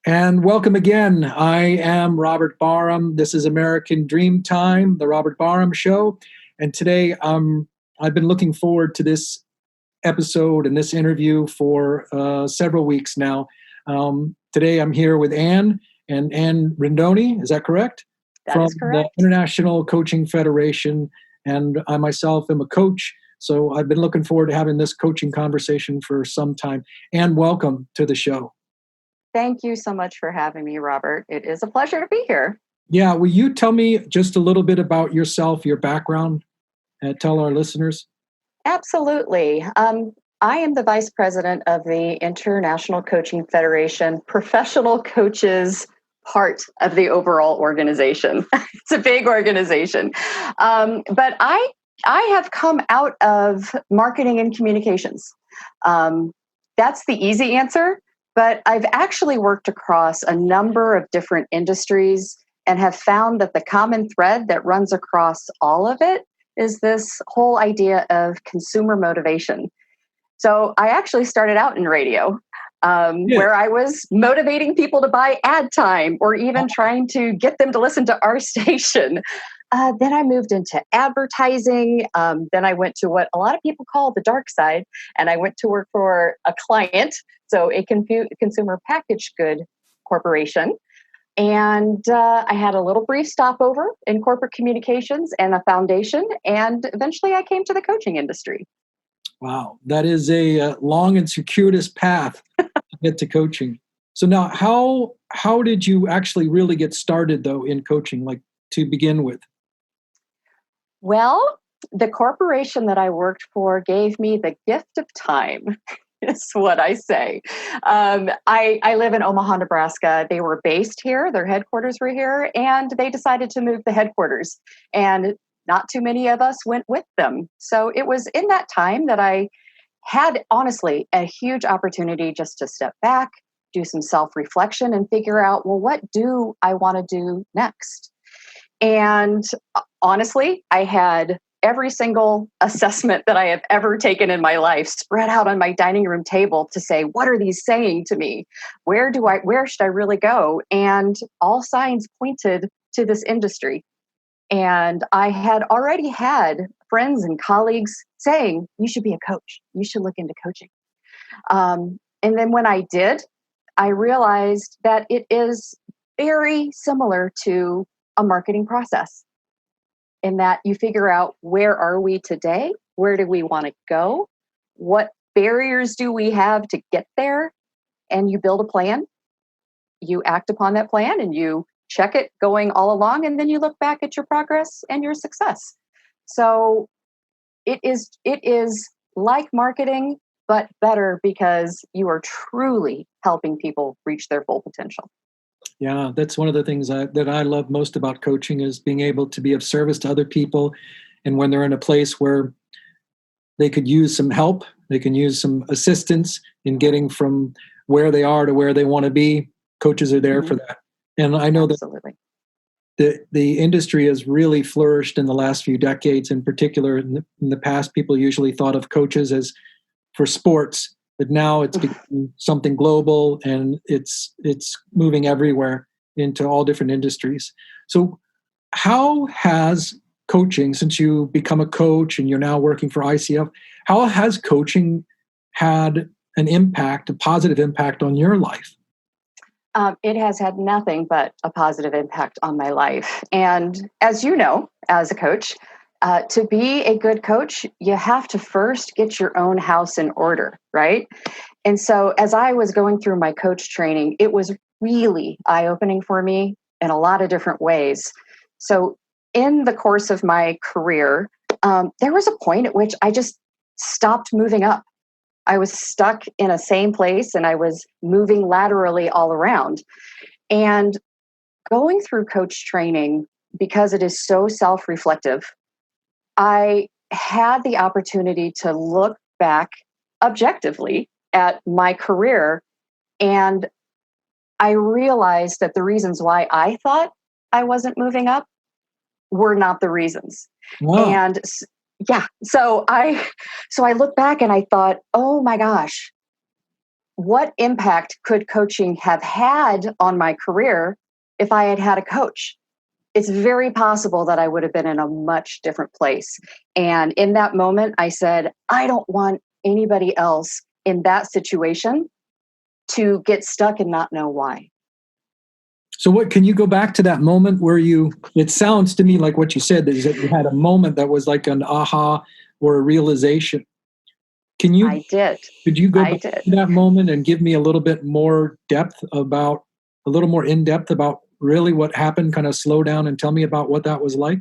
And welcome again. I am Robert Barham. This is American Dreamtime, the Robert Barham Show. And today I've been looking forward to this episode and this interview for several weeks now. Today I'm here with Ann Rindone. Is that correct? That is correct. The International Coaching Federation. And I myself am a coach. So I've been looking forward to having this coaching conversation for some time. Ann, welcome to the show. Thank you so much for having me, Robert. It is a pleasure to be here. Yeah, will you tell me just a little bit about yourself, your background, and tell our listeners? Absolutely. I am the Vice President of the International Coaching Federation, professional coaches part of the overall organization. It's a big organization. But I have come out of marketing and communications. That's the easy answer. But I've actually worked across a number of different industries and have found that the common thread that runs across all of it is this whole idea of consumer motivation. So I actually started out in radio, where I was motivating people to buy ad time or even trying to get them to listen to our station. Then I moved into advertising. Then I went to what a lot of people call the dark side, and I went to work for a client, so a consumer packaged good corporation. And I had a little brief stopover in corporate communications and a foundation, and eventually I came to the coaching industry. Wow, that is a long and circuitous path to get to coaching. So now, how did you actually really get started, though, in coaching, like to begin with? Well, the corporation that I worked for gave me the gift of time, is what I say. I live in Omaha, Nebraska. They were based here. Their headquarters were here, and they decided to move the headquarters. And not too many of us went with them. So it was in that time that I had, honestly, a huge opportunity just to step back, do some self-reflection, and figure out, well, what do I want to do next? And honestly, I had every single assessment that I have ever taken in my life spread out on my dining room table to say, what are these saying to me? Where should I really go? And all signs pointed to this industry. And I had already had friends and colleagues saying, you should be a coach. You should look into coaching. And then when I did, I realized that it is very similar to a marketing process in that you figure out, where are we today? Where do we want to go? What barriers do we have to get there? And you build a plan, you act upon that plan, and you check it going all along, and then you look back at your progress and your success. So it is like marketing, but better because you are truly helping people reach their full potential. Yeah, that's one of the things that I love most about coaching is being able to be of service to other people. And when they're in a place where they could use some help, they can use some assistance in getting from where they are to where they want to be, coaches are there for that. And I know Absolutely. that the industry has really flourished in the last few decades. In particular, in the past, people usually thought of coaches as for sports. But now it's become something global, and it's moving everywhere into all different industries. So how has coaching, since you become a coach and you're now working for ICF, how has coaching had an impact, a positive impact on your life? It has had nothing but a positive impact on my life. And as you know, as a coach, to be a good coach, you have to first get your own house in order, right? And so as I was going through my coach training, it was really eye-opening for me in a lot of different ways. So in the course of my career, there was a point at which I just stopped moving up. I was stuck in a same place, and I was moving laterally all around. And going through coach training, because it is so self-reflective, I had the opportunity to look back objectively at my career, and I realized that the reasons why I thought I wasn't moving up were not the reasons. Wow. And yeah, so I look back and I thought, oh my gosh, what impact could coaching have had on my career if I had had a coach? It's very possible that I would have been in a much different place. And in that moment, I said, I don't want anybody else in that situation to get stuck and not know why. So what, can you go back to that moment where it sounds to me like what you said is that you had a moment that was like an aha or a realization. I did. Could you go back to that moment and give me a little bit more a little more in depth about really what happened? Kind of slow down and tell me about what that was like.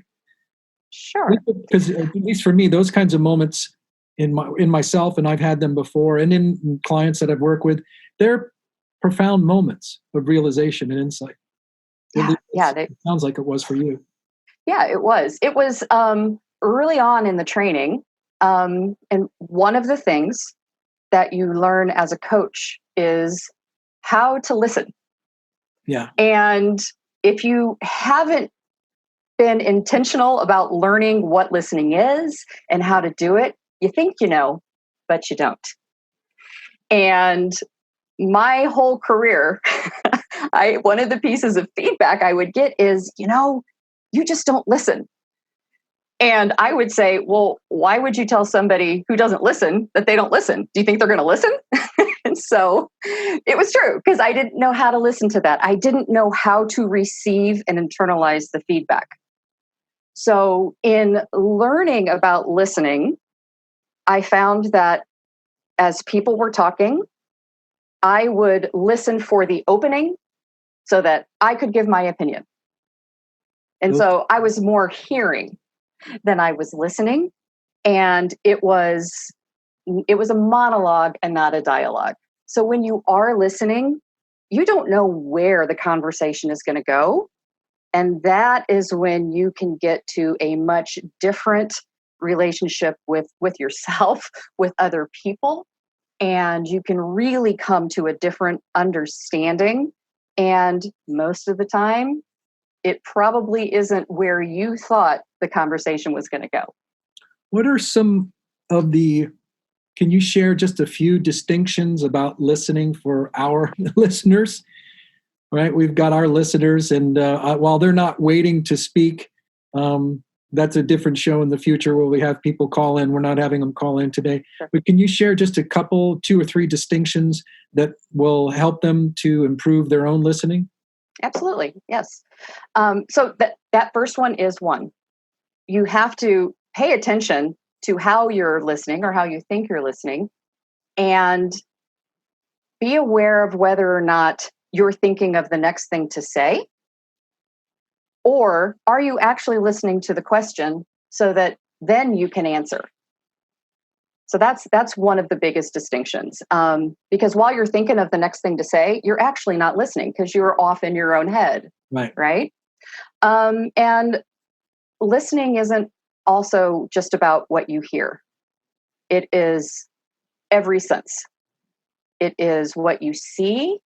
Sure. Because at least for me, those kinds of moments in myself, and I've had them before, and in clients that I've worked with, they're profound moments of realization and insight. It sounds like it was for you. Yeah, it was. It was early on in the training. And one of the things that you learn as a coach is how to listen. Yeah. And if you haven't been intentional about learning what listening is and how to do it, you think you know, but you don't. And my whole career, one of the pieces of feedback I would get is, you just don't listen. And I would say, well, why would you tell somebody who doesn't listen that they don't listen? Do you think they're going to listen? And so it was true, because I didn't know how to listen to that. I didn't know how to receive and internalize the feedback. So in learning about listening, I found that as people were talking, I would listen for the opening so that I could give my opinion. And so I was more hearing than I was listening. And it was a monologue and not a dialogue. So when you are listening, you don't know where the conversation is going to go. And that is when you can get to a much different relationship with yourself, with other people. And you can really come to a different understanding. And most of the time, it probably isn't where you thought the conversation was going to go. What are some of can you share just a few distinctions about listening for our listeners? Right? We've got our listeners, and while they're not waiting to speak, that's a different show in the future where we have people call in. We're not having them call in today. Sure. But can you share just a couple, 2 or 3 distinctions that will help them to improve their own listening? Absolutely. Yes. So that first one is one. You have to pay attention to how you're listening or how you think you're listening, and be aware of whether or not you're thinking of the next thing to say, or are you actually listening to the question so that then you can answer? So that's one of the biggest distinctions, because while you're thinking of the next thing to say, you're actually not listening because you're off in your own head, right? And listening isn't also just about what you hear. It is every sense. It is what you see.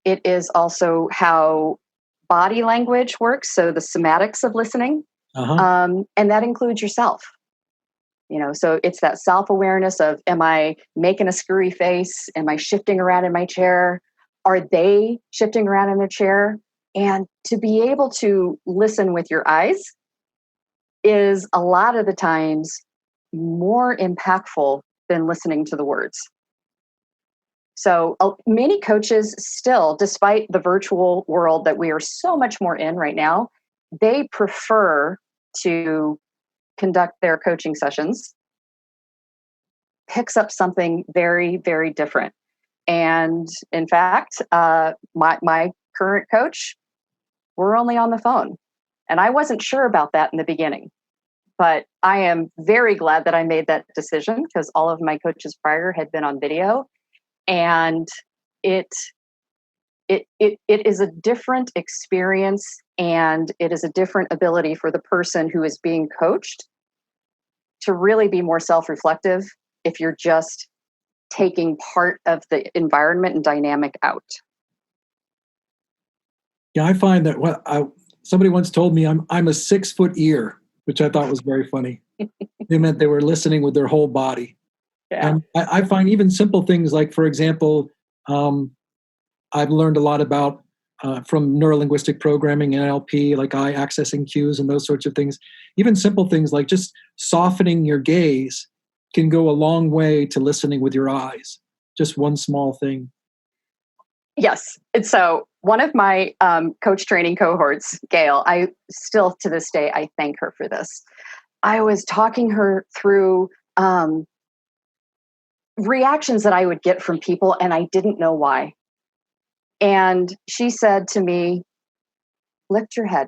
It is also how body language works, so the somatics of listening, and that includes yourself. So it's that self-awareness of, am I making a screwy face? Am I shifting around in my chair? Are they shifting around in their chair? And to be able to listen with your eyes is a lot of the times more impactful than listening to the words. So many coaches still, despite the virtual world that we are so much more in right now, they prefer to conduct their coaching sessions, picks up something very, very different. And in fact, my current coach, we're only on the phone. And I wasn't sure about that in the beginning. But I am very glad that I made that decision, because all of my coaches prior had been on video. And it is a different experience, and it is a different ability for the person who is being coached to really be more self-reflective if you're just taking part of the environment and dynamic out. Yeah, I find that somebody once told me I'm a 6-foot ear, which I thought was very funny. They meant they were listening with their whole body. Yeah. And I find even simple things like, for example, I've learned a lot about from neurolinguistic programming and NLP, like eye accessing cues and those sorts of things. Even simple things like just softening your gaze can go a long way to listening with your eyes. Just one small thing. Yes. And so one of my coach training cohorts, Gail, I still to this day, I thank her for this. I was talking her through reactions that I would get from people, and I didn't know why. And she said to me, lift your head.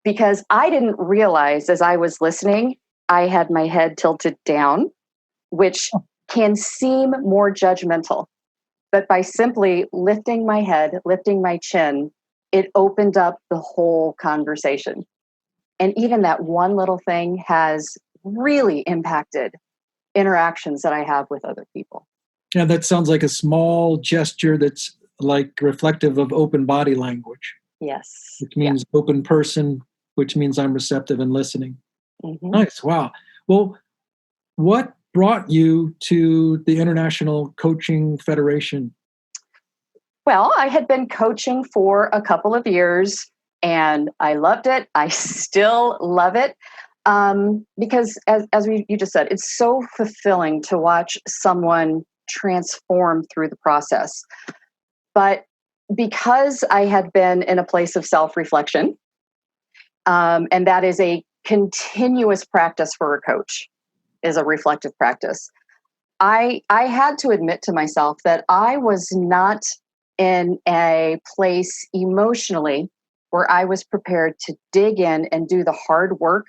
Because I didn't realize as I was listening, I had my head tilted down, which can seem more judgmental. But by simply lifting my head, lifting my chin, it opened up the whole conversation. And even that one little thing has really impacted interactions that I have with other people. Yeah, that sounds like a small gesture that's like reflective of open body language. Yes. Which means open person, which means I'm receptive and listening. Mm-hmm. Nice. Wow. Well, what brought you to the International Coaching Federation? Well, I had been coaching for a couple of years and I loved it. I still love it. Because as you just said, it's so fulfilling to watch someone transform through the process. But because I had been in a place of self-reflection, and that is a continuous practice for a coach, is a reflective practice. I had to admit to myself that I was not in a place emotionally where I was prepared to dig in and do the hard work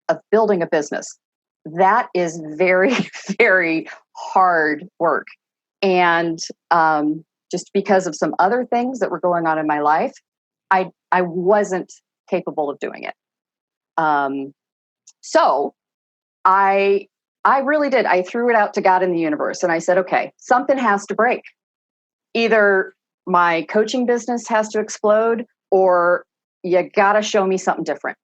of building a business. That is very, very hard work. And just because of some other things that were going on in my life, I wasn't capable of doing it. So I really did. I threw it out to God in the universe and I said, okay, something has to break. Either my coaching business has to explode or you got to show me something different.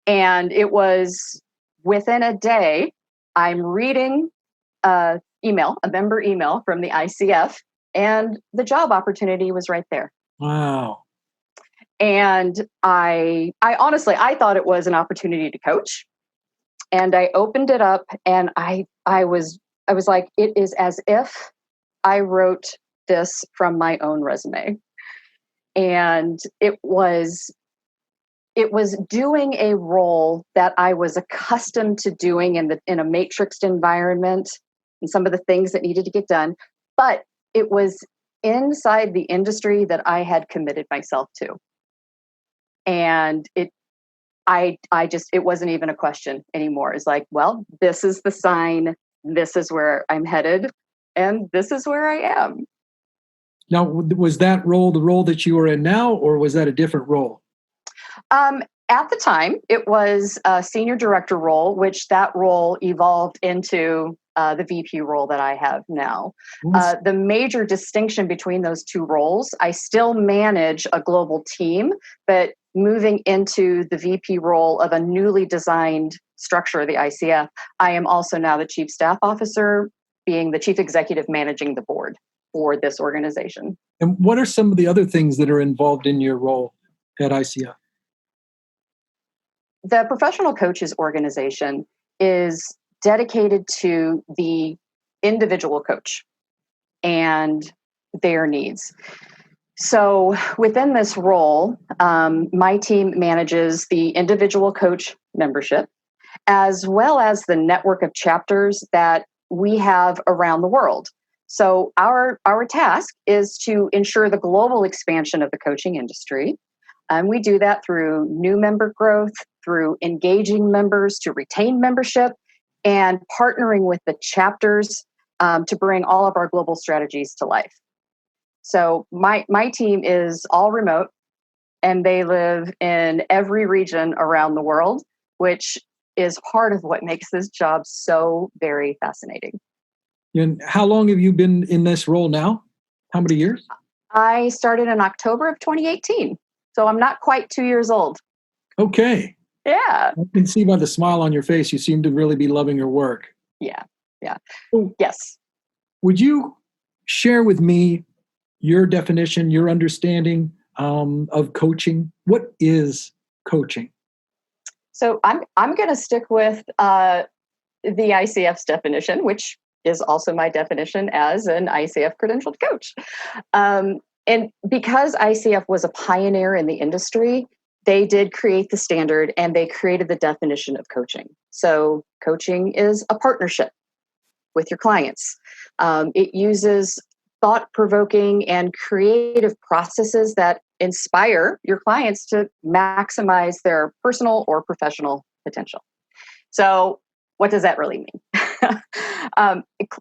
And it was within a day, I'm reading a member email from the ICF, and the job opportunity was right there. Wow. And I honestly, I thought it was an opportunity to coach. And I opened it up and I was like, it is as if I wrote this from my own resume. And it was doing a role that I was accustomed to doing in a matrixed environment and some of the things that needed to get done. But it was inside the industry that I had committed myself to. And it wasn't even a question anymore. It's like, well, this is the sign. This is where I'm headed. And this is where I am. Now, was that role the role that you are in now, or was that a different role? At the time, it was a senior director role, which that role evolved into the VP role that I have now. The major distinction between those two roles, I still manage a global team, but moving into the VP role of a newly designed structure of the ICF, I am also now the chief staff officer, being the chief executive managing the board for this organization. And what are some of the other things that are involved in your role at ICF? The Professional Coaches Organization is dedicated to the individual coach and their needs. So within this role, my team manages the individual coach membership, as well as the network of chapters that we have around the world. So our task is to ensure the global expansion of the coaching industry. And we do that through new member growth, through engaging members to retain membership, and partnering with the chapters to bring all of our global strategies to life. So my team is all remote, and they live in every region around the world, which is part of what makes this job so very fascinating. And how long have you been in this role now? How many years? I started in October of 2018. So I'm not quite 2 years old. Okay. Yeah. I can see by the smile on your face, you seem to really be loving your work. Yeah. So yes. Would you share with me your definition, your understanding of coaching? What is coaching? So I'm going to stick with the ICF's definition, which is also my definition as an ICF credentialed coach. And because ICF was a pioneer in the industry, they did create the standard and they created the definition of coaching. So coaching is a partnership with your clients. It uses thought-provoking and creative processes that inspire your clients to maximize their personal or professional potential. So what does that really mean?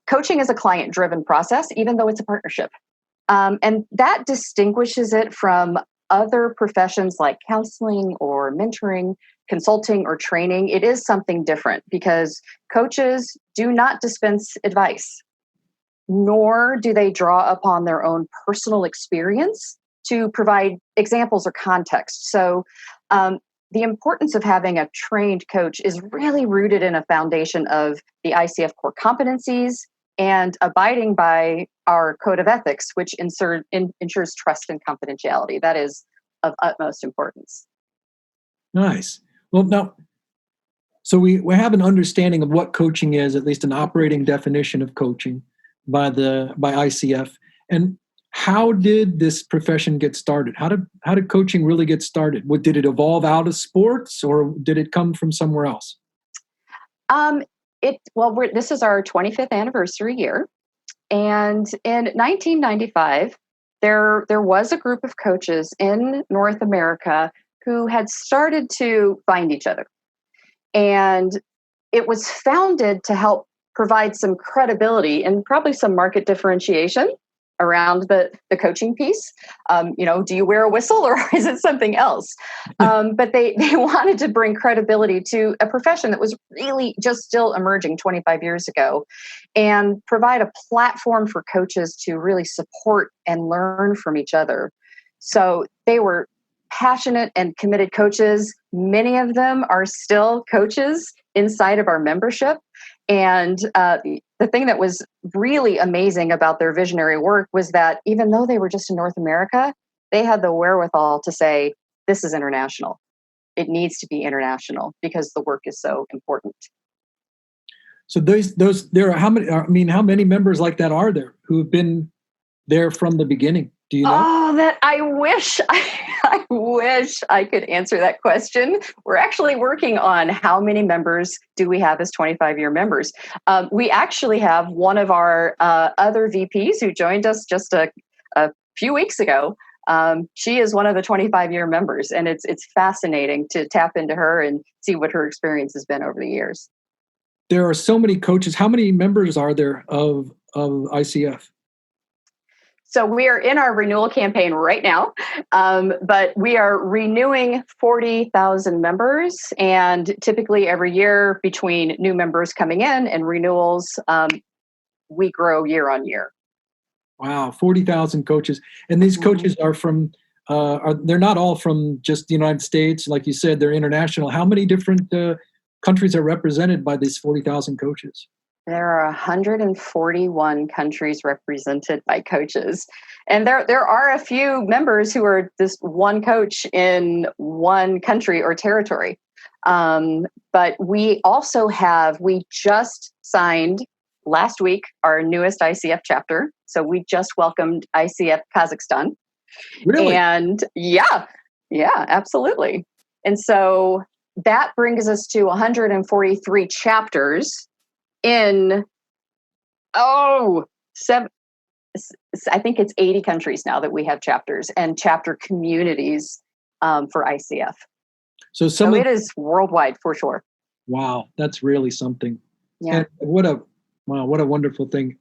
Coaching is a client-driven process, even though it's a partnership. And that distinguishes it from other professions like counseling or mentoring, consulting, or training. It is something different because coaches do not dispense advice, nor do they draw upon their own personal experience to provide examples or context. So the importance of having a trained coach is really rooted in a foundation of the ICF core competencies and abiding by our code of ethics, which ensures trust and confidentiality. That is of utmost importance. Nice. Well, now, so we have an understanding of what coaching is, at least an operating definition of coaching by ICF. And how did this profession get started? How did coaching really get started? Did it evolve out of sports, or did it come from somewhere else? This is our 25th anniversary year, and in 1995, there was a group of coaches in North America who had started to find each other, and it was founded to help provide some credibility and probably some market differentiation around the coaching piece. Do you wear a whistle or is it something else? But they wanted to bring credibility to a profession that was really just still emerging 25 years ago and provide a platform for coaches to really support and learn from each other. So they were passionate and committed coaches. Many of them are still coaches inside of our membership. And the thing that was really amazing about their visionary work was that even though they were just in North America, they had the wherewithal to say, this is international. It needs to be international because the work is so important. So there are how many members like that are there who have been there from the beginning? Do you know? Oh, that I wish I could answer that question. We're actually working on how many members do we have as 25-year members. We actually have one of our other VPs who joined us just a few weeks ago. She is one of the 25-year members, and it's fascinating to tap into her and see what her experience has been over the years. There are so many coaches. How many members are there of ICF? So we are in our renewal campaign right now, but we are renewing 40,000 members. And typically every year between new members coming in and renewals, we grow year on year. Wow, 40,000 coaches. And these coaches are from, they're not all from just the United States. Like you said, they're international. How many different countries are represented by these 40,000 coaches? There are 141 countries represented by coaches. And there are a few members who are this one coach in one country or territory. But we just signed last week our newest ICF chapter. So we just welcomed ICF Kazakhstan. Really? And yeah, absolutely. And so that brings us to 143 chapters in, I think it's 80 countries now that we have chapters and chapter communities for ICF. So it is worldwide for sure. Wow, that's really something. Yeah. And what a wonderful thing.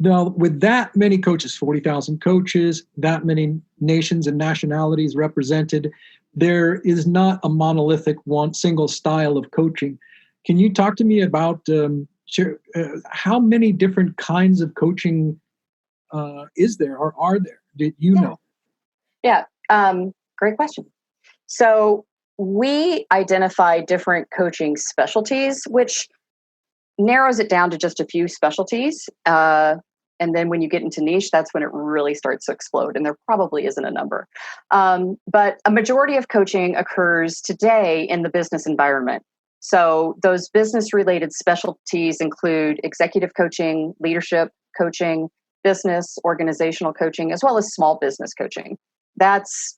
Now, with that many coaches, 40,000 coaches, that many nations and nationalities represented, there is not a monolithic one single style of coaching. Can you talk to me about how many different kinds of coaching is there or are there? Did you know? Yeah, great question. So we identify different coaching specialties, which narrows it down to just a few specialties. And then when you get into niche, that's when it really starts to explode. And there probably isn't a number. But a majority of coaching occurs today in the business environment. So those business related specialties include executive coaching, leadership coaching, business, organizational coaching, as well as small business coaching. That's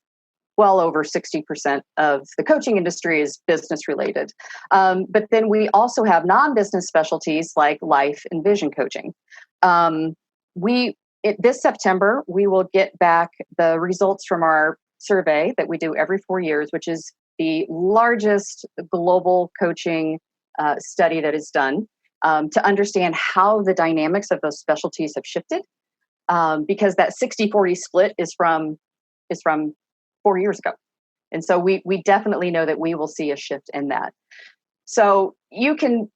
well over 60% of the coaching industry is business related. But then we also have non-business specialties like life and vision coaching. This September, we will get back the results from our survey that we do every 4 years, which is the largest global coaching study that is done to understand how the dynamics of those specialties have shifted. Because that 60-40 split is from 4 years ago. And so we definitely know that we will see a shift in that. So you can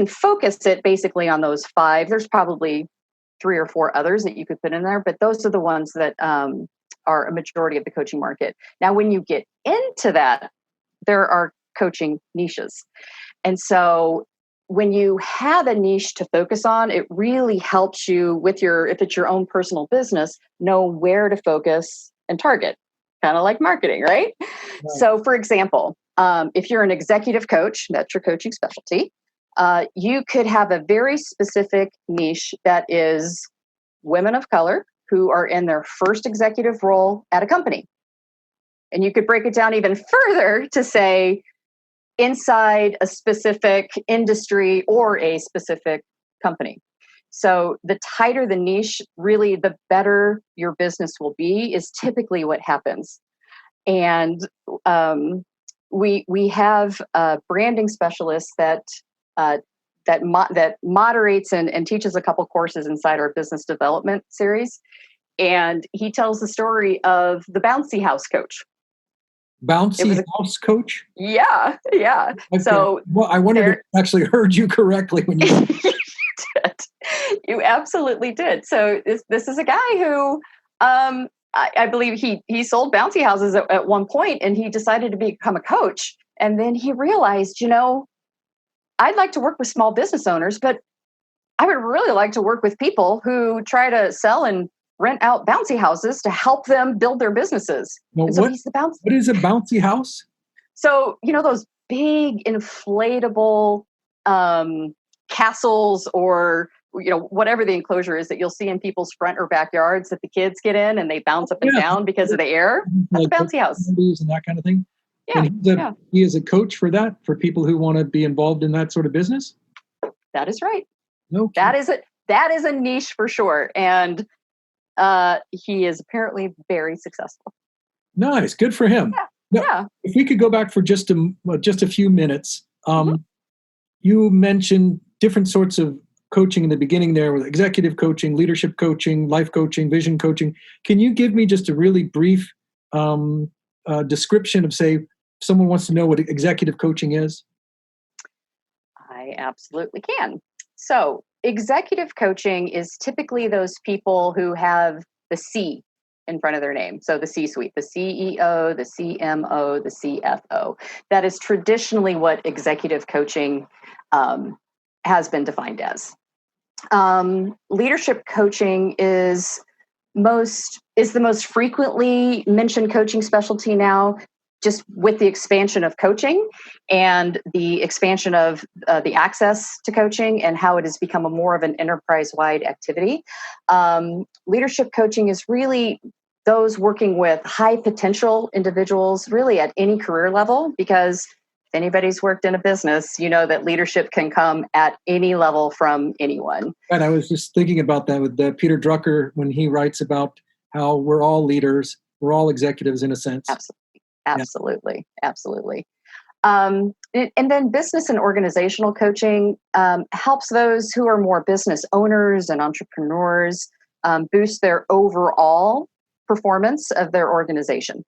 focus it basically on those 5. There's probably 3 or 4 others that you could put in there, but those are the ones that are a majority of the coaching market. Now, when you get into that, there are coaching niches. And so when you have a niche to focus on, it really helps you with if it's your own personal business, know where to focus and target, kind of like marketing, right? So for example, if you're an executive coach, that's your coaching specialty, you could have a very specific niche that is women of color who are in their first executive role at a company. And you could break it down even further to say, inside a specific industry or a specific company. So the tighter the niche, really the better your business will be, is typically what happens. And we have branding specialists that moderates and teaches a couple courses inside our business development series. And he tells the story of the bouncy house coach. Bouncy house coach? Yeah. Okay. So, well, I wondered if I actually heard you correctly when you did. You absolutely did. So this is a guy who, I believe he sold bouncy houses at one point, and he decided to become a coach. And then he realized, I'd like to work with small business owners, but I would really like to work with people who try to sell and rent out bouncy houses to help them build their businesses. Well, so he's the bouncy. What is a bouncy house? So, those big inflatable castles or, whatever the enclosure is that you'll see in people's front or backyards that the kids get in and they bounce up and down because of the air. That's a bouncy house. And that kind of thing. Yeah. And he is a coach for that, for people who want to be involved in that sort of business? That is right. Okay. That is a niche for sure. And he is apparently very successful. Nice. Good for him. Yeah. Now, if we could go back for just a few minutes, you mentioned different sorts of coaching in the beginning there with executive coaching, leadership coaching, life coaching, vision coaching. Can you give me just a really brief description of, say, if someone wants to know what executive coaching is? I absolutely can. So executive coaching is typically those people who have the C in front of their name. So the C-suite, the CEO, the CMO, the CFO. That is traditionally what executive coaching has been defined as. Leadership coaching is the most frequently mentioned coaching specialty now, just with the expansion of coaching and the expansion of the access to coaching and how it has become more of an enterprise-wide activity. Leadership coaching is really those working with high potential individuals, really at any career level, because if anybody's worked in a business, you know that leadership can come at any level from anyone. And I was just thinking about that with Peter Drucker when he writes about how we're all leaders, we're all executives in a sense. Absolutely. And then business and organizational coaching helps those who are more business owners and entrepreneurs boost their overall performance of their organization.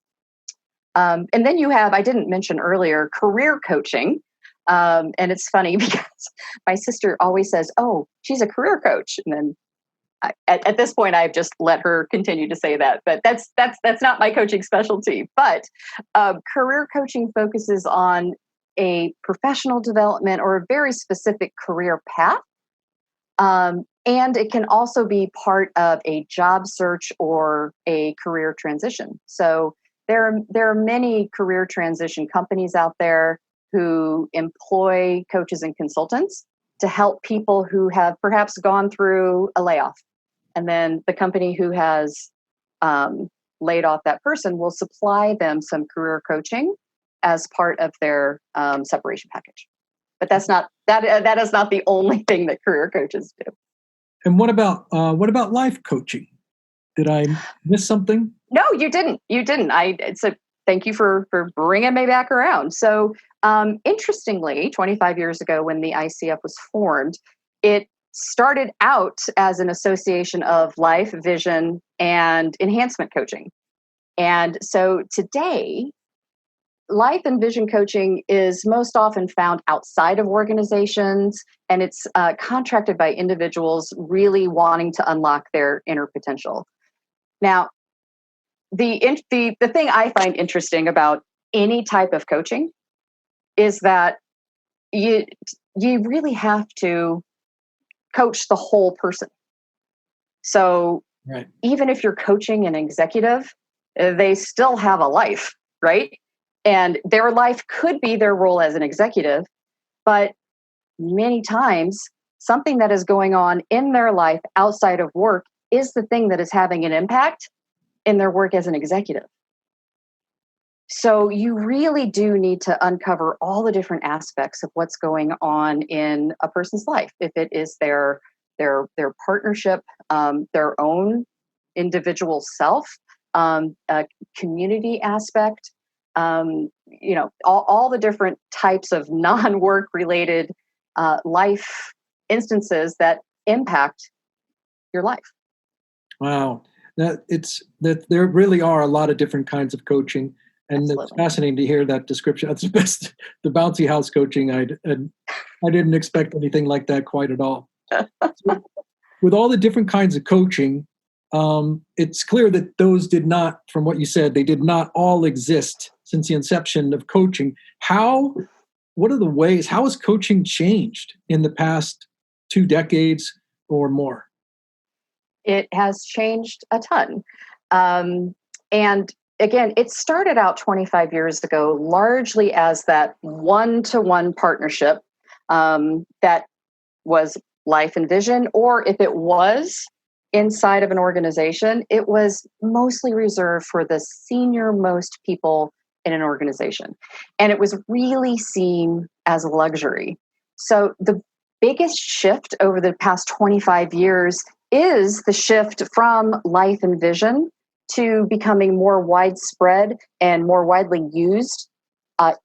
And then you have, I didn't mention earlier, career coaching. And it's funny because my sister always says, "Oh, she's a career coach." And then at this point, I've just let her continue to say that. But that's not my coaching specialty. But career coaching focuses on a professional development or a very specific career path And it can also be part of a job search or a career transition. So there are many career transition companies out there who employ coaches and consultants to help people who have perhaps gone through a layoff. And then the company who has laid off that person will supply them some career coaching as part of their separation package. But that is not the only thing that career coaches do. And what about life coaching? Did I miss something? No, you didn't. You didn't. So thank you for bringing me back around. So interestingly, 25 years ago when the ICF was formed, it started out as an association of life, vision, and enhancement coaching. And so today, life and vision coaching is most often found outside of organizations, and it's contracted by individuals really wanting to unlock their inner potential. Now, the thing I find interesting about any type of coaching is that you really have to coach the whole person. So right. Even if you're coaching an executive, they still have a life, right? And their life could be their role as an executive, but many times something that is going on in their life outside of work is the thing that is having an impact in their work as an executive. So you really do need to uncover all the different aspects of what's going on in a person's life. If it is their partnership, their own individual self, a community aspect, all the different types of non-work related life instances that impact your life. Wow. That there really are a lot of different kinds of coaching. And Absolutely. It's fascinating to hear that description. That's the best, the bouncy house coaching. I didn't expect anything like that quite at all. So, with all the different kinds of coaching, it's clear that those did not, from what you said, they did not all exist since the inception of coaching. What are the ways, how has coaching changed in the past 2 decades or more? It has changed a ton. And again, it started out 25 years ago largely as that one-to-one partnership that was life and vision, or if it was inside of an organization, it was mostly reserved for the senior most people in an organization. And it was really seen as a luxury. So the biggest shift over the past 25 years is the shift from life and vision to becoming more widespread and more widely used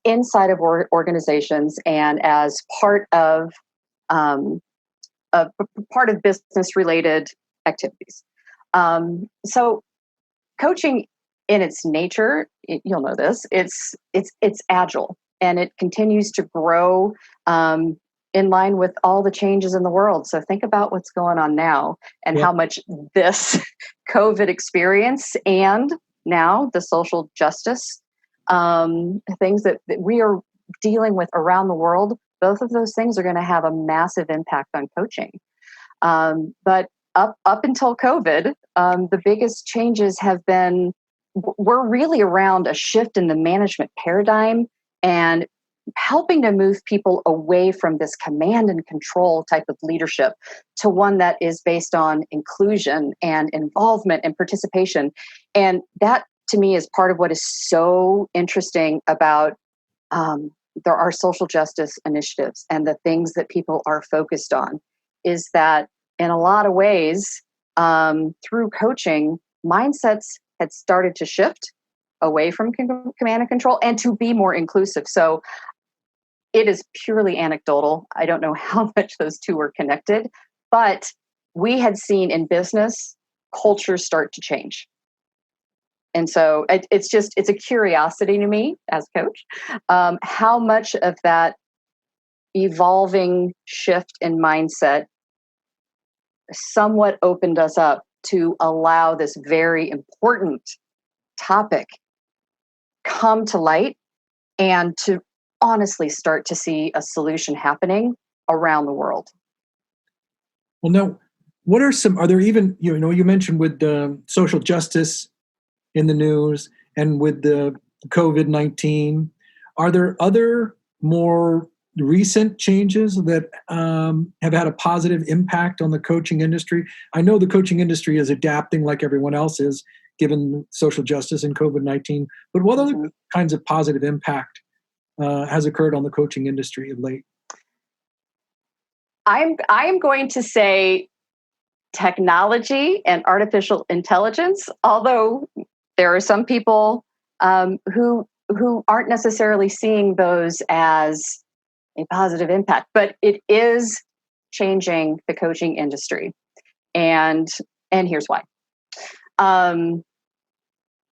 inside of organizations and as part of business-related activities. So, coaching, in its nature, you'll know this. It's agile, and it continues to grow in line with all the changes in the world. So think about what's going on now and how much this COVID experience and now the social justice things that we are dealing with around the world, both of those things are going to have a massive impact on coaching. But up until COVID, the biggest changes we're really around a shift in the management paradigm and helping to move people away from this command and control type of leadership to one that is based on inclusion and involvement and participation. And that, to me, is part of what is so interesting about there are social justice initiatives and the things that people are focused on is that in a lot of ways, through coaching, mindsets had started to shift away from command and control and to be more inclusive. So it is purely anecdotal. I don't know how much those two are connected, but we had seen in business cultures start to change. And so it's a curiosity to me as a coach, how much of that evolving shift in mindset somewhat opened us up to allow this very important topic come to light and to honestly start to see a solution happening around the world. Well, no, what are some, are there even, you mentioned with social justice in the news and with the COVID-19, are there other more recent changes that have had a positive impact on the coaching industry? I know the coaching industry is adapting like everyone else is, given social justice and COVID-19, but what other kinds of positive impact has occurred on the coaching industry of late? I'm going to say technology and artificial intelligence, although there are some people who aren't necessarily seeing those as a positive impact, but it is changing the coaching industry. And here's why.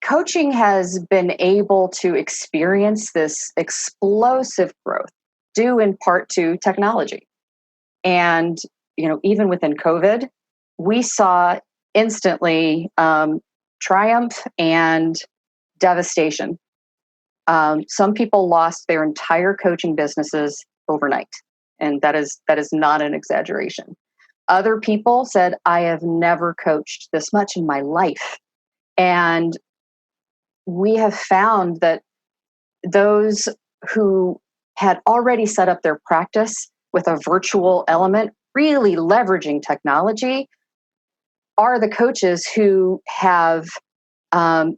Coaching has been able to experience this explosive growth due in part to technology. And, even within COVID, we saw instantly triumph and devastation. Some people lost their entire coaching businesses overnight, and that is not an exaggeration. Other people said, I have never coached this much in my life. And we have found that those who had already set up their practice with a virtual element, really leveraging technology, are the coaches who have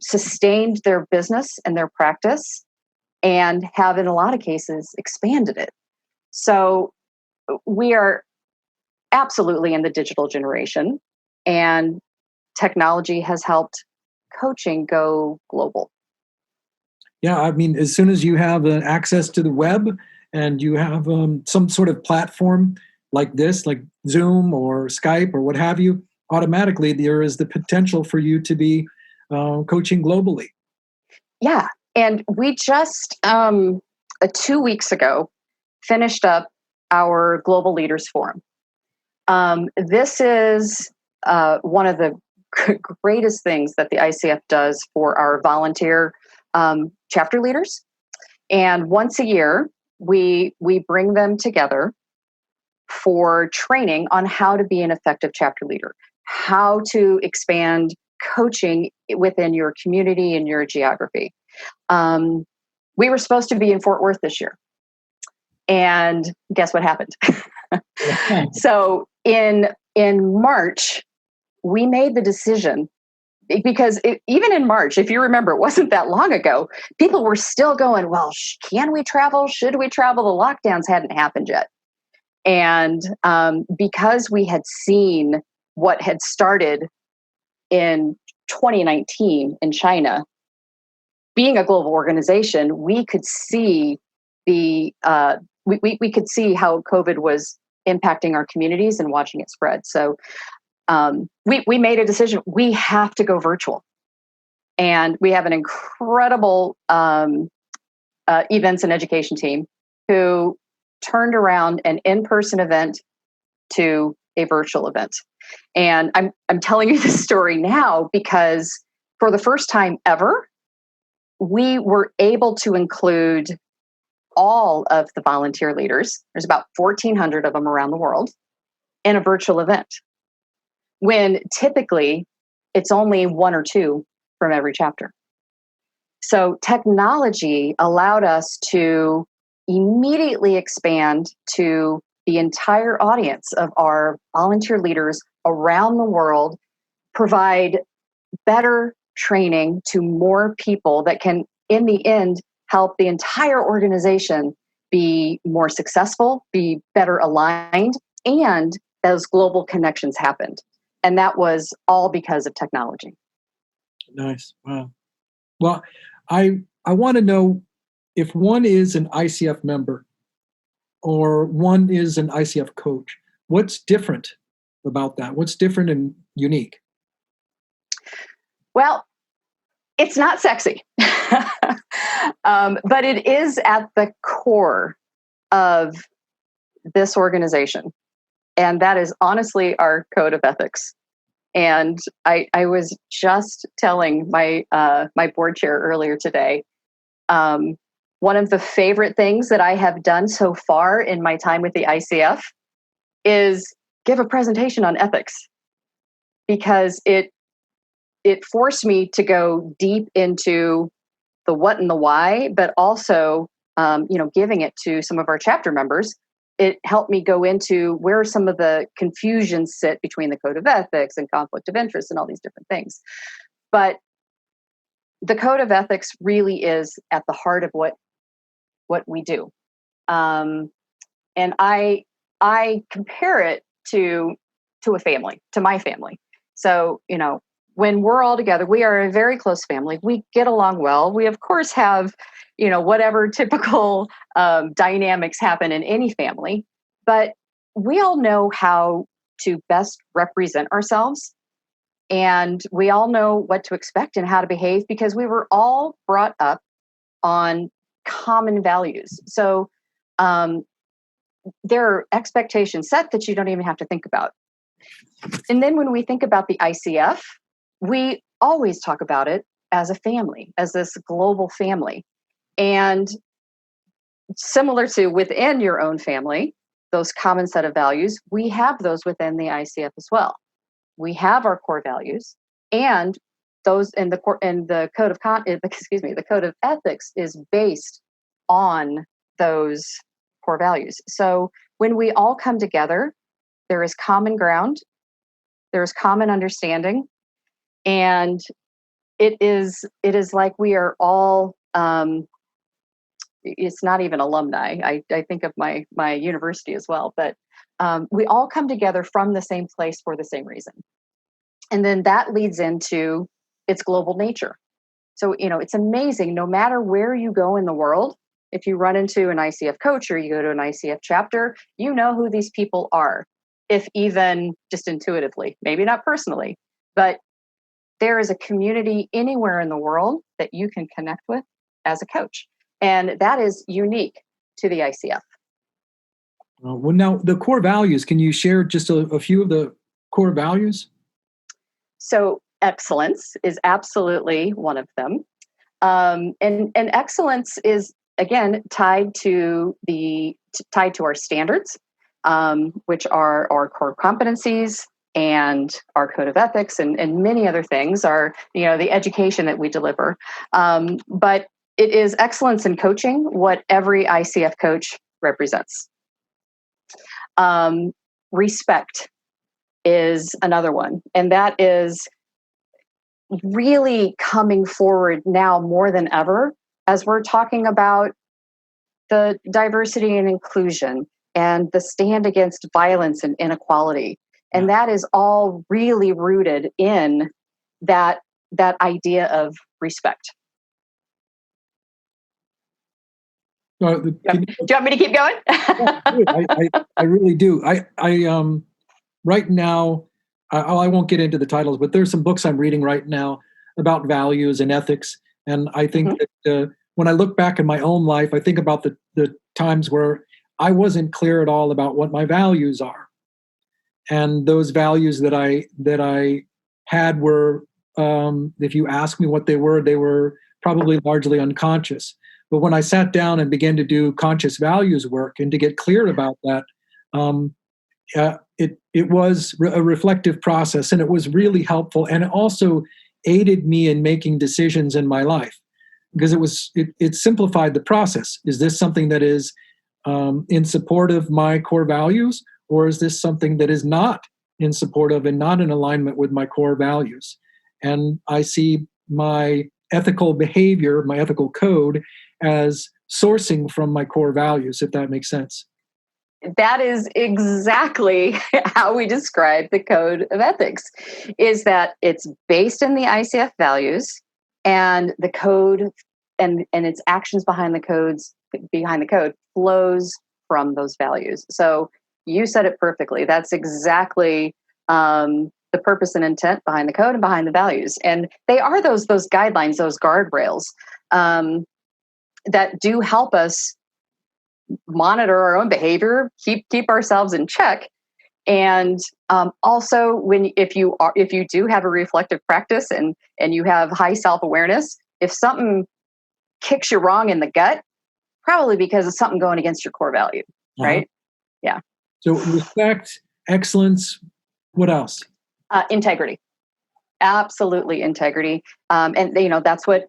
sustained their business and their practice and have, in a lot of cases, expanded it. So we are absolutely in the digital generation, and technology has helped coaching go global. Yeah, I mean, as soon as you have access to the web and you have some sort of platform like this, like Zoom or Skype or what have you, automatically there is the potential for you to be coaching globally. Yeah, and we just 2 weeks ago finished up our Global Leaders Forum. This is one of the greatest things that the ICF does for our volunteer chapter leaders. And once a year, we bring them together for training on how to be an effective chapter leader, how to expand coaching within your community and your geography. We were supposed to be in Fort Worth this year. And guess what happened? So in March, we made the decision, because even in March, if you remember, it wasn't that long ago, people were still going, well, can we travel? Should we travel? The lockdowns hadn't happened yet. And because we had seen what had started in 2019 in China, being a global organization, we could see we could see how COVID was impacting our communities and watching it spread. So we made a decision. We have to go virtual, and we have an incredible events and education team who turned around an in-person event to a virtual event. And I'm telling you this story now because for the first time ever, we were able to include all of the volunteer leaders, there's about 1,400 of them around the world, in a virtual event, when typically it's only one or two from every chapter. So technology allowed us to immediately expand to the entire audience of our volunteer leaders around the world, provide better training to more people that can, in the end, help the entire organization be more successful, be better aligned, and those global connections happened. And that was all because of technology. Nice. Wow. Well, I want to know if one is an ICF member or one is an ICF coach, what's different about that? What's different and unique? Well, it's not sexy, but it is at the core of this organization. And that is honestly our code of ethics. And I was just telling my board chair earlier today, one of the favorite things that I have done so far in my time with the ICF is give a presentation on ethics. because it forced me to go deep into the what and the why, but also, giving it to some of our chapter members. It helped me go into where some of the confusions sit between the code of ethics and conflict of interest and all these different things. But the code of ethics really is at the heart of what we do. And I compare it to a family, to my family. So, when we're all together, we are a very close family. We get along well. We, of course, have, whatever typical dynamics happen in any family, but we all know how to best represent ourselves. And we all know what to expect and how to behave because we were all brought up on common values. So there are expectations set that you don't even have to think about. And then when we think about the ICF, we always talk about it as a family, as this global family. And similar to within your own family, those common set of values, we have those within the ICF as well. We have our core values, and those in the code of ethics is based on those core values. So when we all come together, there is common ground, there is common understanding, and it is like we are all. It's not even alumni. I think of my university as well, but we all come together from the same place for the same reason. And then that leads into its global nature. So, it's amazing. No matter where you go in the world, if you run into an ICF coach or you go to an ICF chapter, you know who these people are, if even just intuitively, maybe not personally, but there is a community anywhere in the world that you can connect with as a coach. And that is unique to the ICF. Well, now the core values, can you share just a few of the core values? So excellence is absolutely one of them. And excellence is, again, tied to our standards, which are our core competencies and our code of ethics and many other things are, the education that we deliver. But it is excellence in coaching, what every ICF coach represents. Respect is another one. And that is really coming forward now more than ever as we're talking about the diversity and inclusion and the stand against violence and inequality. And that is all really rooted in that idea of respect. Do you want me to keep going? I really do. I right now, I won't get into the titles, but there's some books I'm reading right now about values and ethics. And I think that when I look back in my own life, I think about the times where I wasn't clear at all about what my values are. And those values that I had were, if you ask me what they were probably largely unconscious. But when I sat down and began to do conscious values work and to get clear about that, it was a reflective process, and it was really helpful, and it also aided me in making decisions in my life because it simplified the process. Is this something that is in support of my core values, or is this something that is not in support of and not in alignment with my core values? And I see my ethical behavior, my ethical code, as sourcing from my core values, if that makes sense. That is exactly how we describe the code of ethics, is that it's based in the ICF values, and the code and its actions behind the code flows from those values. So you said it perfectly. That's exactly the purpose and intent behind the code and behind the values. And they are those guidelines, those guardrails that do help us monitor our own behavior, keep ourselves in check. And also if you do have a reflective practice and you have high self-awareness, if something kicks you wrong in the gut, probably because of something going against your core value, right? Yeah. So respect, excellence, what else? Integrity. Absolutely integrity. And that's what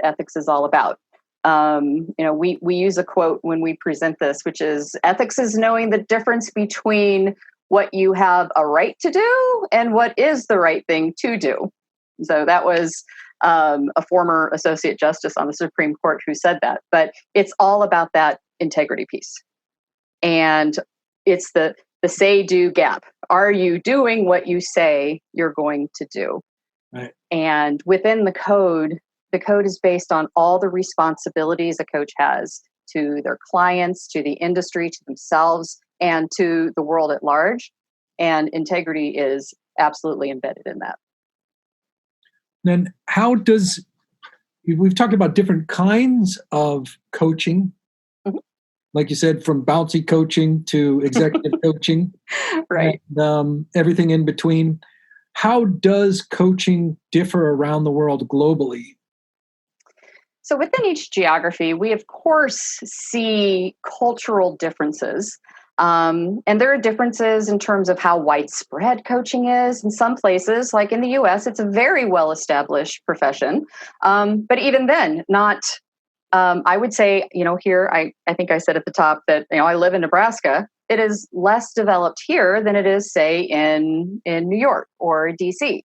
ethics is all about. We use a quote when we present this, which is, ethics is knowing the difference between what you have a right to do and what is the right thing to do. So that was a former associate justice on the Supreme Court who said that. But it's all about that integrity piece. And it's the say-do gap. Are you doing what you say you're going to do? Right. And within the code is based on all the responsibilities a coach has to their clients, to the industry, to themselves, and to the world at large. And integrity is absolutely embedded in that. Then we've talked about different kinds of coaching, like you said, from bouncy coaching to executive coaching, right? And everything in between. How does coaching differ around the world globally? So within each geography, we of course see cultural differences. And there are differences in terms of how widespread coaching is. In some places, like in the US, it's a very well-established profession. But even then, not, I would say, here, I think I said at the top that, I live in Nebraska. It is less developed here than it is, say, in New York or DC.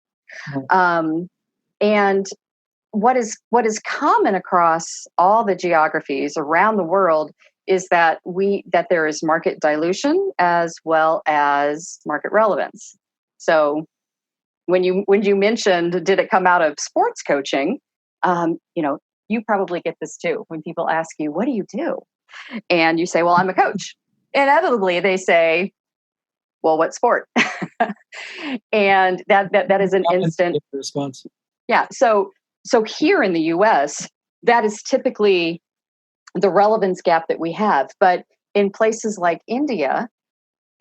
And what is common across all the geographies around the world is that there is market dilution as well as market relevance. So when you mentioned, did it come out of sports coaching? You probably get this too. When people ask you, what do you do? And you say, well, I'm a coach. Inevitably, they say, well, what sport? And that is an instant response. Yeah. So here in the US, that is typically the relevance gap that we have. But in places like India,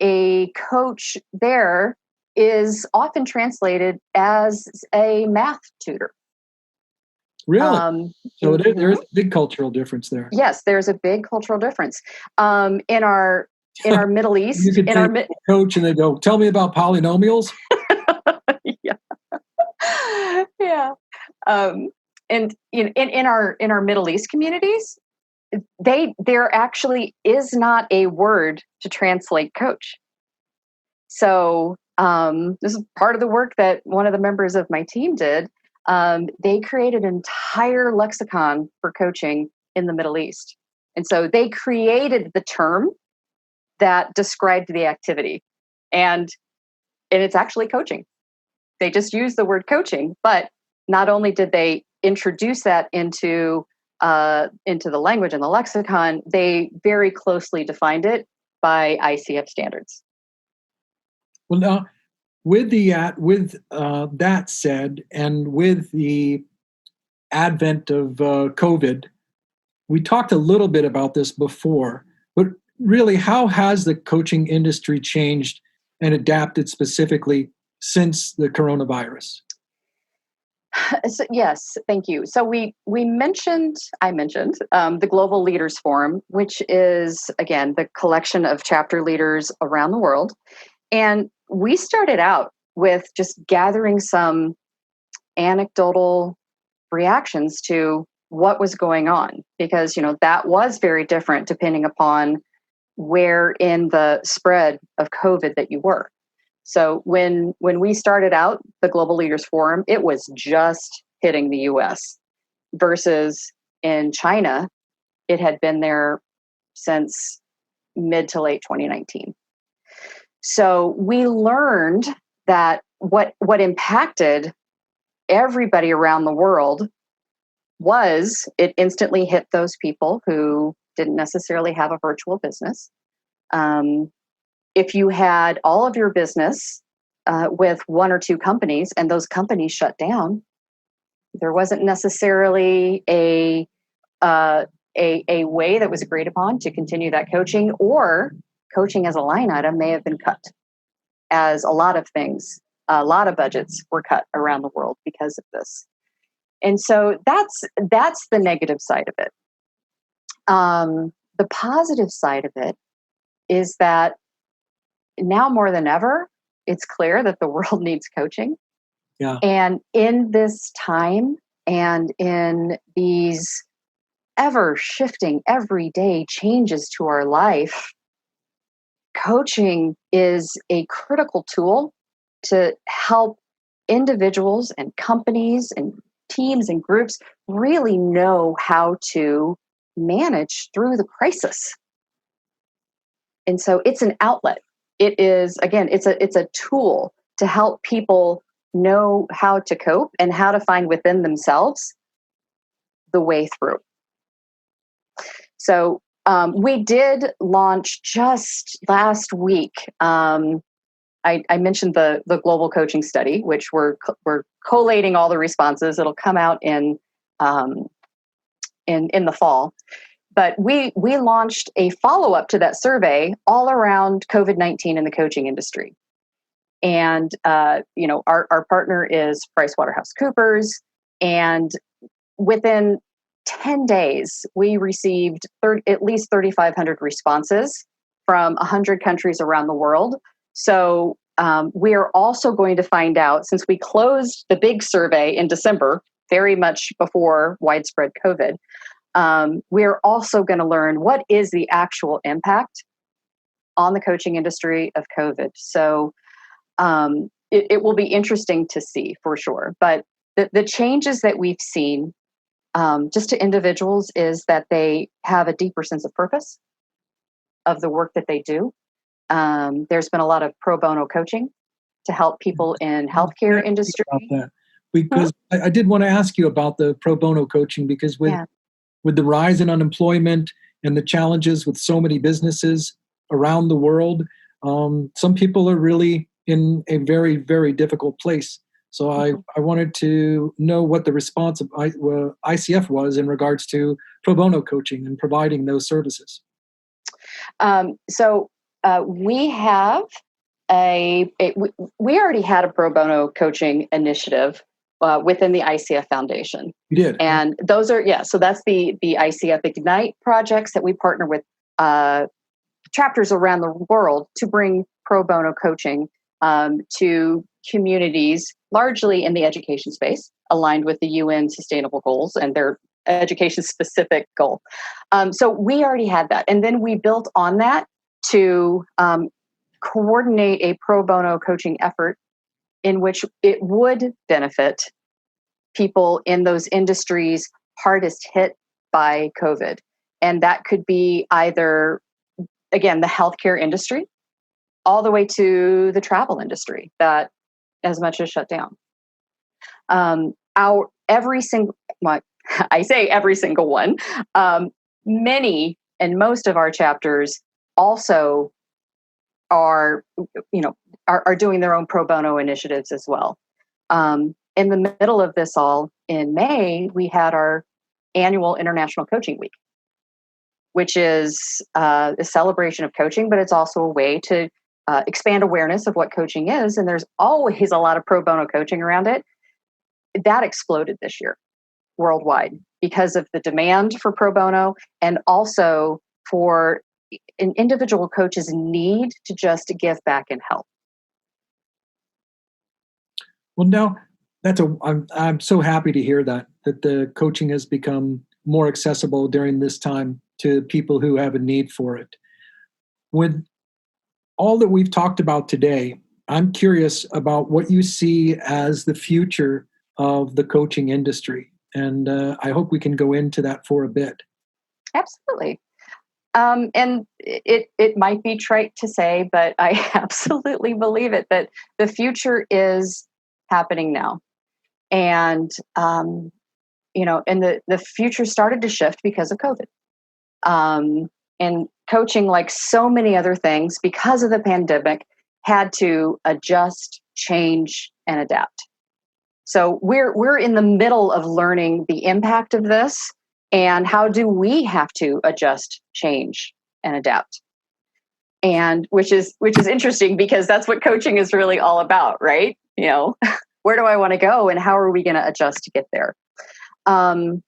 a coach there is often translated as a math tutor. Really? So there is a big cultural difference there. Yes, there's a big cultural difference. In our Middle East, you could take a coach and they go, tell me about polynomials. Yeah. And in our Middle East communities, there actually is not a word to translate coach. So this is part of the work that one of the members of my team did. They created an entire lexicon for coaching in the Middle East. And so they created the term that described the activity. And it's actually coaching. They just use the word coaching, but not only did they introduce that into the language and the lexicon, they very closely defined it by ICF standards. Well, now, with that said, and with the advent of COVID, we talked a little bit about this before, but really, how has the coaching industry changed and adapted specifically since the coronavirus? So, yes, thank you. So I mentioned the Global Leaders Forum, which is, again, the collection of chapter leaders around the world. And we started out with just gathering some anecdotal reactions to what was going on, because, that was very different depending upon where in the spread of COVID that you were. So when we started out the Global Leaders Forum, it was just hitting the US, versus in China, it had been there since mid to late 2019. So we learned that what impacted everybody around the world was it instantly hit those people who didn't necessarily have a virtual business. If you had all of your business with one or two companies and those companies shut down, there wasn't necessarily a way that was agreed upon to continue that coaching, or coaching as a line item may have been cut, as a lot of things, a lot of budgets were cut around the world because of this. And so that's the negative side of it. The positive side of it is that now more than ever, it's clear that the world needs coaching. Yeah. And in this time and in these ever shifting, everyday changes to our life, coaching is a critical tool to help individuals and companies and teams and groups really know how to manage through the crisis. And so it's an outlet. It is, again, it's a tool to help people know how to cope and how to find within themselves the way through. So we did launch just last week. I mentioned the global coaching study, which we're collating all the responses. It'll come out in the fall. But we launched a follow-up to that survey all around COVID-19 in the coaching industry. And our partner is PricewaterhouseCoopers, and within 10 days, we received at least 3,500 responses from 100 countries around the world. So we are also going to find out, since we closed the big survey in December, very much before widespread COVID, we're also going to learn what is the actual impact on the coaching industry of COVID. So it will be interesting to see for sure. But the changes that we've seen just to individuals is that they have a deeper sense of purpose of the work that they do. There's been a lot of pro bono coaching to help people in healthcare industry. Because I did want to ask you about the pro bono coaching, because with the rise in unemployment and the challenges with so many businesses around the world, some people are really in a very, very difficult place. So I wanted to know what the response of ICF was in regards to pro bono coaching and providing those services. We have we already had a pro bono coaching initiative within the ICF Foundation. You did, and those are so that's the ICF Ignite projects that we partner with chapters around the world to bring pro bono coaching to communities, largely in the education space, aligned with the UN Sustainable Goals and their education-specific goal. So we already had that. And then we built on that to coordinate a pro bono coaching effort in which it would benefit people in those industries hardest hit by COVID. And that could be either, again, the healthcare industry, all the way to the travel industry that as much as shut down. Every single one, many and most of our chapters also are doing their own pro bono initiatives as well. In the middle of this all, in May, we had our annual International Coaching Week, which is a celebration of coaching, but it's also a way to expand awareness of what coaching is. And there's always a lot of pro bono coaching around it. That exploded this year worldwide because of the demand for pro bono, and also for an individual coach's need to just give back and help. Well, now I'm so happy to hear that the coaching has become more accessible during this time to people who have a need for it. With all that we've talked about today, I'm curious about what you see as the future of the coaching industry. And I hope we can go into that for a bit. Absolutely. And it might be trite to say, but I absolutely believe it, that the future is happening now. And, and the future started to shift because of COVID. And coaching, like so many other things, because of the pandemic, had to adjust, change, and adapt. So we're in the middle of learning the impact of this, and how do we have to adjust, change, and adapt. And which is interesting, because that's what coaching is really all about, right? Where do I want to go, and how are we going to adjust to get there? But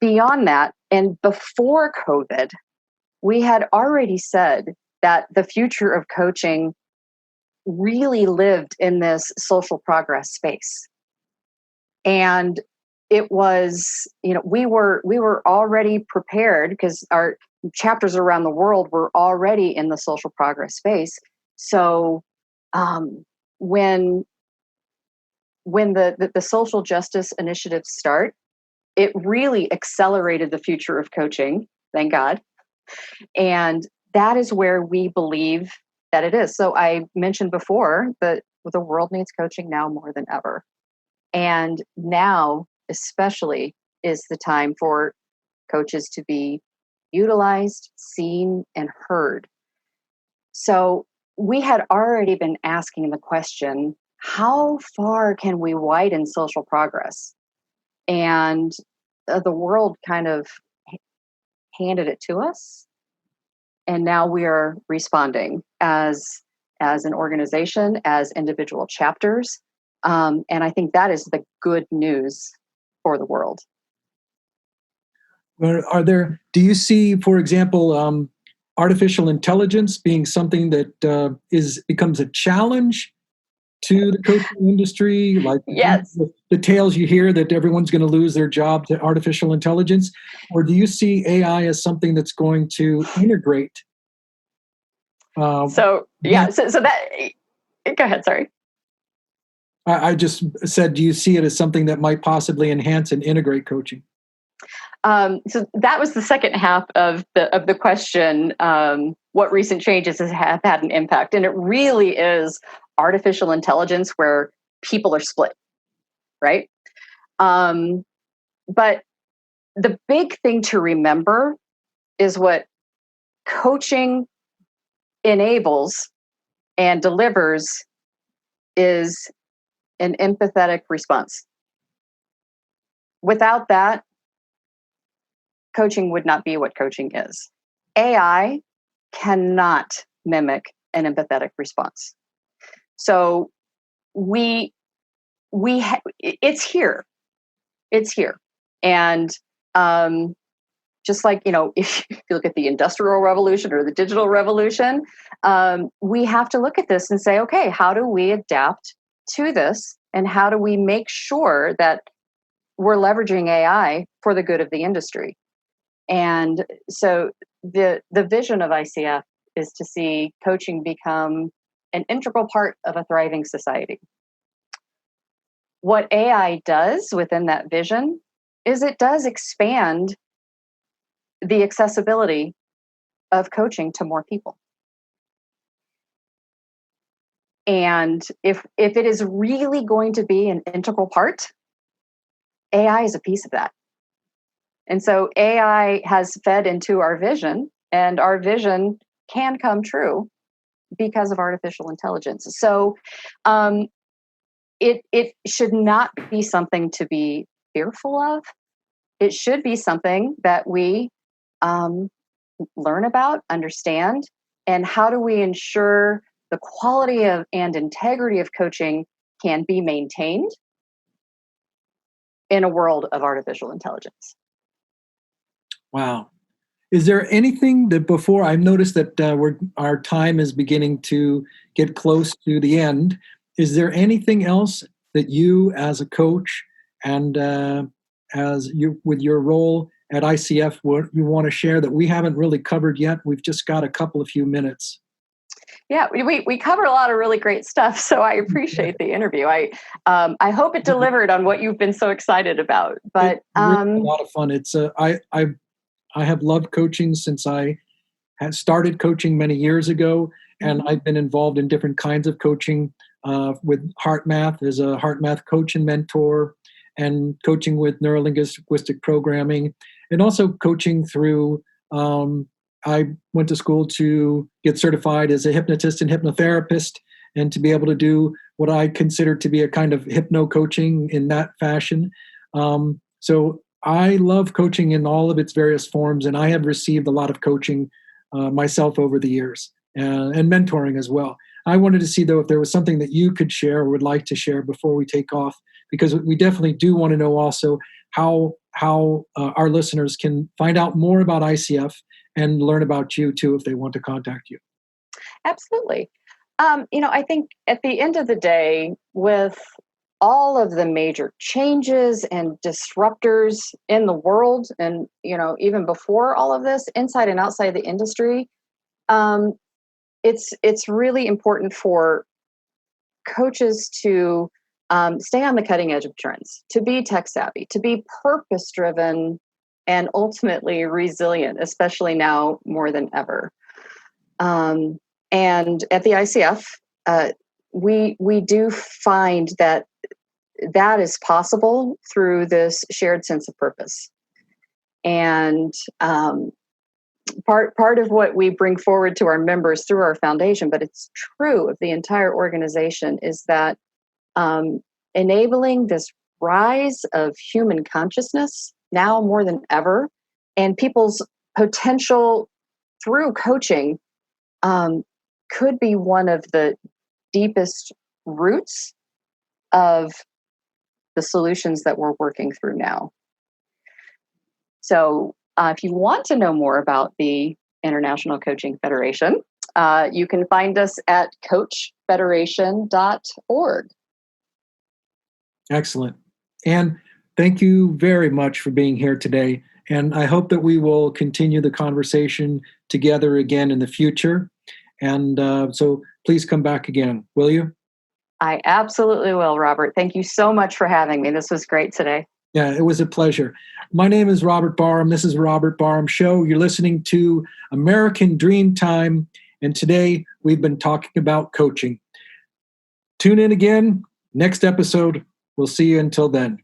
beyond that, and before COVID, we had already said that the future of coaching really lived in this social progress space. And it was, we were already prepared because our chapters around the world were already in the social progress space. So when the social justice initiatives start, it really accelerated the future of coaching, thank God. And that is where we believe that it is. So I mentioned before that the world needs coaching now more than ever. And now, especially, is the time for coaches to be utilized, seen, and heard. So we had already been asking the question, how far can we widen social progress? And the world kind of handed it to us. And now we are responding as an organization, as individual chapters. And I think that is the good news for the world. Do you see, for example, artificial intelligence being something that becomes a challenge to the coaching industry? Like yes. the tales you hear that everyone's going to lose their job to artificial intelligence? Or do you see AI as something that's going to integrate? So that, go ahead, sorry. I just said, do you see it as something that might possibly enhance and integrate coaching? So that was the second half of the question. What recent changes have had an impact? And it really is artificial intelligence where people are split, right? But the big thing to remember is what coaching enables and delivers is an empathetic response. Without that, coaching would not be what coaching is. AI cannot mimic an empathetic response. So it's here. It's here. And just like, if you look at the Industrial Revolution or the digital revolution, we have to look at this and say, okay, how do we adapt to this? And how do we make sure that we're leveraging AI for the good of the industry? And so the vision of ICF is to see coaching become an integral part of a thriving society. What AI does within that vision is it does expand the accessibility of coaching to more people. And if it is really going to be an integral part, AI is a piece of that. And so AI has fed into our vision, and our vision can come true because of artificial intelligence. So it should not be something to be fearful of. It should be something that we learn about, understand, and how do we ensure the quality of and integrity of coaching can be maintained in a world of artificial intelligence. Wow. Is there anything that before I've noticed that our time is beginning to get close to the end? Is there anything else that you as a coach and as you with your role at ICF what you want to share that we haven't really covered yet? We've just got a couple of few minutes. Yeah, we cover a lot of really great stuff, so I appreciate the interview. I hope it delivered on what you've been so excited about. But it's really a lot of fun. It's I have loved coaching since I had started coaching many years ago, and I've been involved in different kinds of coaching with HeartMath as a HeartMath coach and mentor, and coaching with neurolinguistic programming, and also coaching through. I went to school to get certified as a hypnotist and hypnotherapist, and to be able to do what I consider to be a kind of hypno coaching in that fashion. So I love coaching in all of its various forms, and I have received a lot of coaching myself over the years, and mentoring as well. I wanted to see, though, if there was something that you could share or would like to share before we take off, because we definitely do want to know also how our listeners can find out more about ICF and learn about you, too, if they want to contact you. Absolutely. I think at the end of the day, with all of the major changes and disruptors in the world, and even before all of this, inside and outside the industry, it's really important for coaches to stay on the cutting edge of trends, to be tech savvy, to be purpose driven, and ultimately resilient, especially now more than ever. And at the ICF, we do find that is possible through this shared sense of purpose. And part of what we bring forward to our members through our foundation, but it's true of the entire organization, is that enabling this rise of human consciousness now more than ever, and people's potential through coaching could be one of the deepest roots of the solutions that we're working through now. So if you want to know more about the International Coaching Federation, you can find us at coachfederation.org. Excellent. And thank you very much for being here today. And I hope that we will continue the conversation together again in the future. And so please come back again, will you? I absolutely will, Robert. Thank you so much for having me. This was great today. Yeah, it was a pleasure. My name is Robert Barham. This is Robert Barham Show. You're listening to American Dreamtime. And today we've been talking about coaching. Tune in again next episode. We'll see you until then.